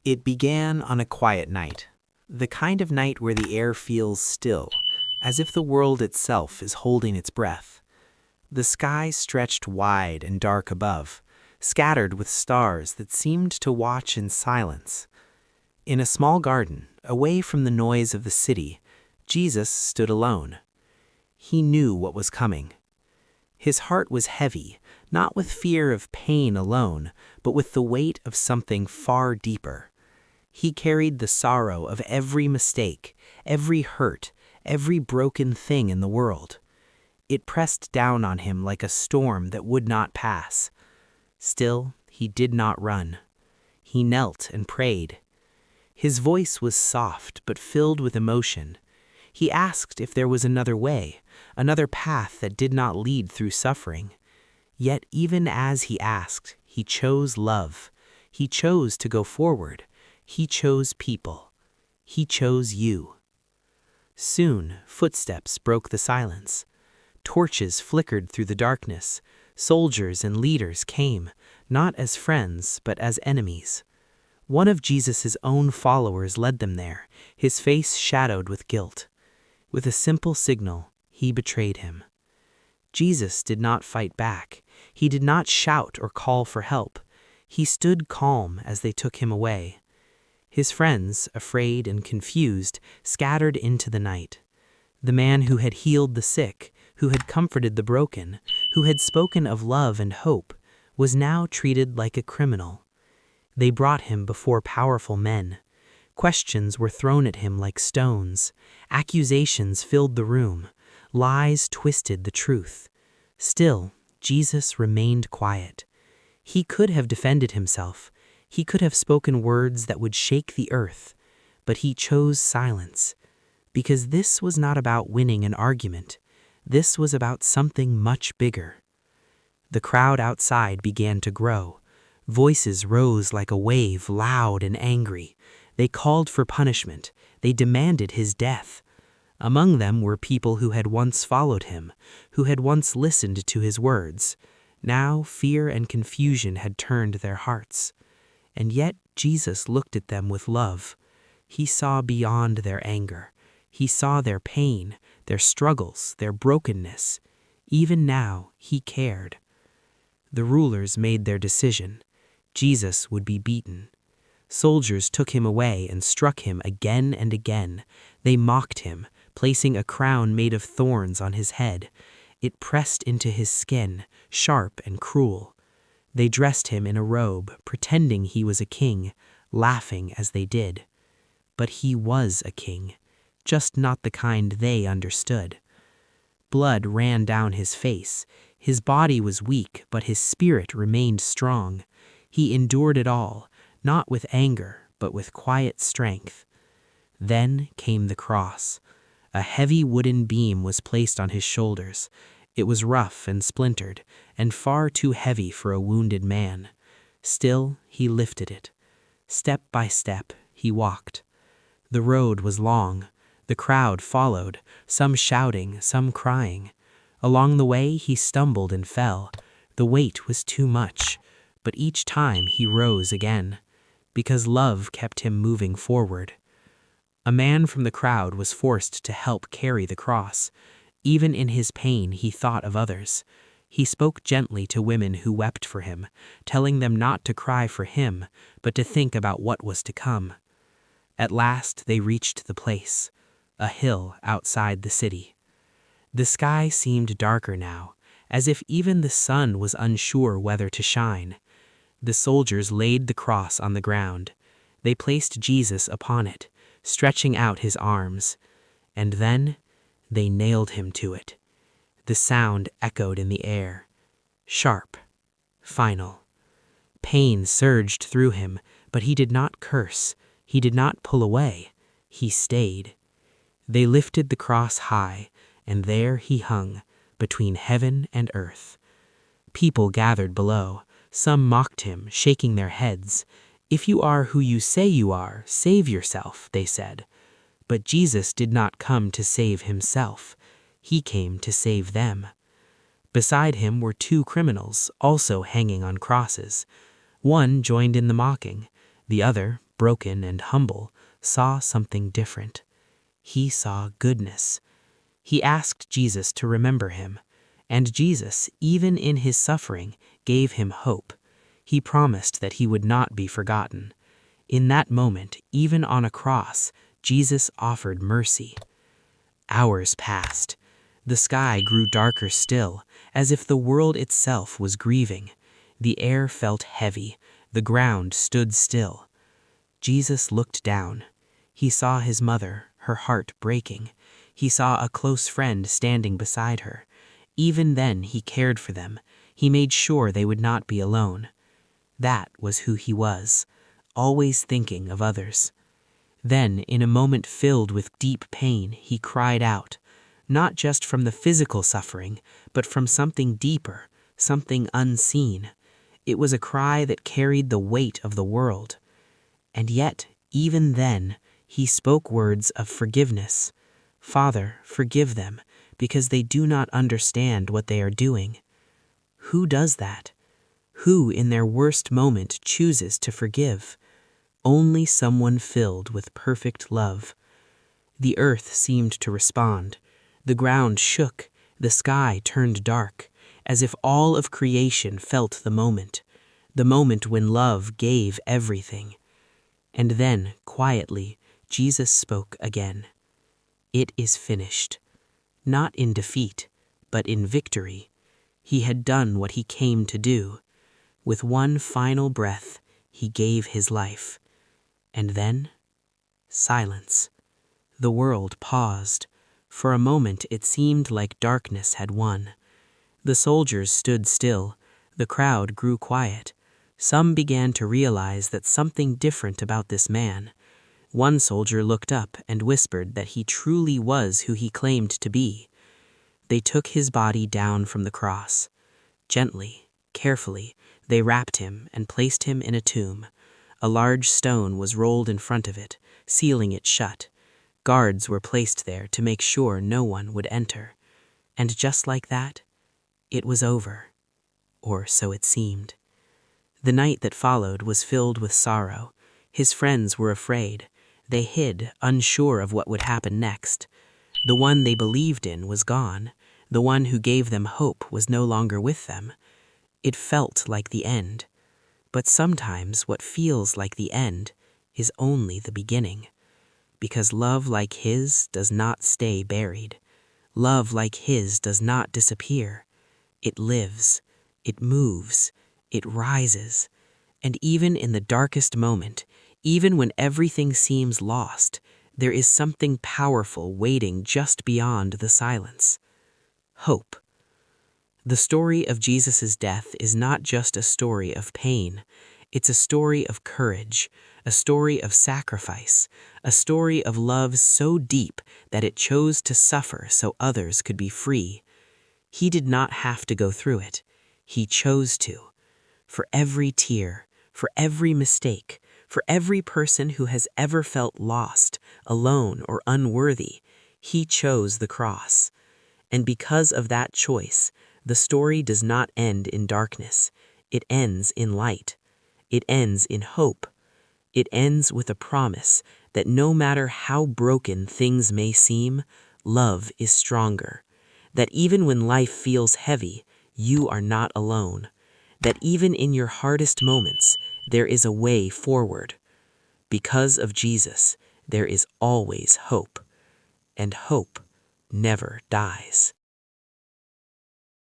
It began on a quiet night, the kind of night where the air feels still, as if the world itself is holding its breath. The sky stretched wide and dark above, scattered with stars that seemed to watch in silence. In a small garden, away from the noise of the city, Jesus stood alone. He knew what was coming. His heart was heavy, not with fear of pain alone, but with the weight of something far deeper. He carried the sorrow of every mistake, every hurt, every broken thing in the world. It pressed down on him like a storm that would not pass. Still, he did not run. He knelt and prayed. His voice was soft but filled with emotion. He asked if there was another way, another path that did not lead through suffering. Yet even as he asked, he chose love. He chose to go forward. He chose people. He chose you. Soon, footsteps broke the silence. Torches flickered through the darkness. Soldiers and leaders came, not as friends, but as enemies. One of Jesus' own followers led them there, his face shadowed with guilt. With a simple signal, he betrayed him. Jesus did not fight back. He did not shout or call for help. He stood calm as they took him away. His friends, afraid and confused, scattered into the night. The man who had healed the sick, who had comforted the broken, who had spoken of love and hope, was now treated like a criminal. They brought him before powerful men. Questions were thrown at him like stones. Accusations filled the room. Lies twisted the truth. Still, Jesus remained quiet. He could have defended himself. He could have spoken words that would shake the earth. But he chose silence. Because this was not about winning an argument. This was about something much bigger. The crowd outside began to grow. Voices rose like a wave, loud and angry. They called for punishment. They demanded his death. Among them were people who had once followed him, who had once listened to his words. Now fear and confusion had turned their hearts. And yet Jesus looked at them with love. He saw beyond their anger. He saw their pain, their struggles, their brokenness. Even now, he cared. The rulers made their decision. Jesus would be beaten. Soldiers took him away and struck him again and again. They mocked him, placing a crown made of thorns on his head. It pressed into his skin, sharp and cruel. They dressed him in a robe, pretending he was a king, laughing as they did. But he was a king, just not the kind they understood. Blood ran down his face. His body was weak, but his spirit remained strong. He endured it all, not with anger, but with quiet strength. Then came the cross. A heavy wooden beam was placed on his shoulders. It was rough and splintered, and far too heavy for a wounded man. Still, he lifted it. Step by step, he walked. The road was long. The crowd followed, some shouting, some crying. Along the way, he stumbled and fell. The weight was too much, but each time he rose again, because love kept him moving forward. A man from the crowd was forced to help carry the cross. Even in his pain, he thought of others. He spoke gently to women who wept for him, telling them not to cry for him, but to think about what was to come. At last, they reached the place, a hill outside the city. The sky seemed darker now, as if even the sun was unsure whether to shine. The soldiers laid the cross on the ground. They placed Jesus upon it, stretching out his arms. And then they nailed him to it. The sound echoed in the air. Sharp. Final. Pain surged through him, but he did not curse. He did not pull away. He stayed. They lifted the cross high, and there he hung, between heaven and earth. People gathered below. Some mocked him, shaking their heads. "If you are who you say you are, save yourself," they said. But Jesus did not come to save himself. He came to save them. Beside him were two criminals, also hanging on crosses. One joined in the mocking. The other, broken and humble, saw something different. He saw goodness. He asked Jesus to remember him, and Jesus, even in his suffering, gave him hope. He promised that he would not be forgotten. In that moment, even on a cross, Jesus offered mercy. Hours passed. The sky grew darker still, as if the world itself was grieving. The air felt heavy. The ground stood still. Jesus looked down. He saw his mother, her heart breaking. He saw a close friend standing beside her. Even then he cared for them. He made sure they would not be alone. That was who he was, always thinking of others. Then, in a moment filled with deep pain, he cried out, not just from the physical suffering, but from something deeper, something unseen. It was a cry that carried the weight of the world. And yet, even then, he spoke words of forgiveness. "Father, forgive them, because they do not understand what they are doing." Who does that? Who, in their worst moment, chooses to forgive? Only someone filled with perfect love. The earth seemed to respond. The ground shook. The sky turned dark, as if all of creation felt the moment when love gave everything. And then, quietly, Jesus spoke again. It is finished. Not in defeat, but in victory. He had done what he came to do. With one final breath, he gave his life. And then, silence. The world paused. For a moment it seemed like darkness had won. The soldiers stood still. The crowd grew quiet. Some began to realize that something different about this man. One soldier looked up and whispered that he truly was who he claimed to be. They took his body down from the cross. Gently, carefully, they wrapped him and placed him in a tomb. A large stone was rolled in front of it, sealing it shut. Guards were placed there to make sure no one would enter. And just like that, it was over. Or so it seemed. The night that followed was filled with sorrow. His friends were afraid. They hid, unsure of what would happen next. The one they believed in was gone. The one who gave them hope was no longer with them. It felt like the end. But sometimes what feels like the end is only the beginning. Because love like his does not stay buried. Love like his does not disappear. It lives. It moves. It rises. And even in the darkest moment, even when everything seems lost, there is something powerful waiting just beyond the silence. Hope. The story of Jesus' death is not just a story of pain. It's a story of courage, a story of sacrifice, a story of love so deep that it chose to suffer so others could be free. He did not have to go through it. He chose to. For every tear, for every mistake, for every person who has ever felt lost, alone, or unworthy, he chose the cross. And because of that choice, the story does not end in darkness. It ends in light. It ends in hope. It ends with a promise that no matter how broken things may seem, love is stronger. That even when life feels heavy, you are not alone. That even in your hardest moments, there is a way forward. Because of Jesus, there is always hope. And hope never dies.